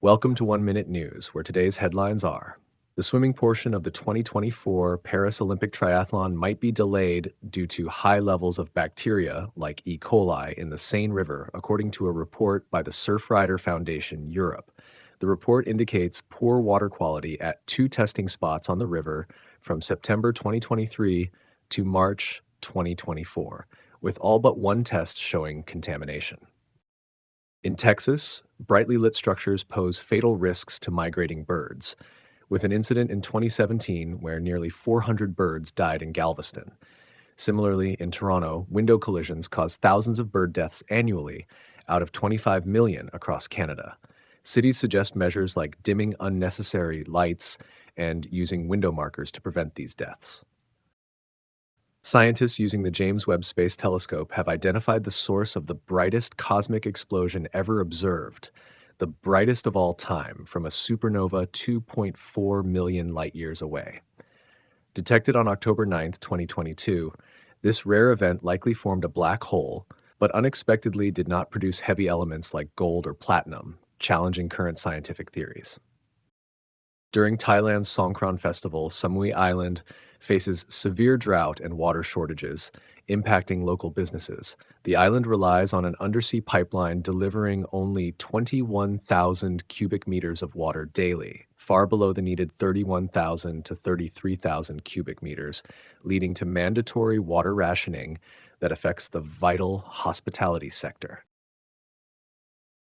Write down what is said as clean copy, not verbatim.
Welcome to 1 Minute News, where today's headlines are: the swimming portion of the 2024 Paris Olympic Triathlon might be delayed due to high levels of bacteria like E. coli in the Seine River, according to a report by the Surfrider Foundation Europe. The report indicates poor water quality at two testing spots on the river from September 2023 to March 2024, with all but one test showing contamination. In Texas, brightly lit structures pose fatal risks to migrating birds, with an incident in 2017 where nearly 400 birds died in Galveston. Similarly, in Toronto, window collisions cause thousands of bird deaths annually out of 25 million across Canada. Cities suggest measures like dimming unnecessary lights and using window markers to prevent these deaths. Scientists using the James Webb Space Telescope have identified the source of the brightest cosmic explosion ever observed, the brightest of all time, from a supernova 2.4 million light years away. Detected on October 9, 2022, this rare event likely formed a black hole, but unexpectedly did not produce heavy elements like gold or platinum, challenging current scientific theories. During Thailand's Songkran Festival, Samui Island faces severe drought and water shortages, impacting local businesses. The island relies on an undersea pipeline delivering only 21,000 cubic meters of water daily, far below the needed 31,000 to 33,000 cubic meters, leading to mandatory water rationing that affects the vital hospitality sector.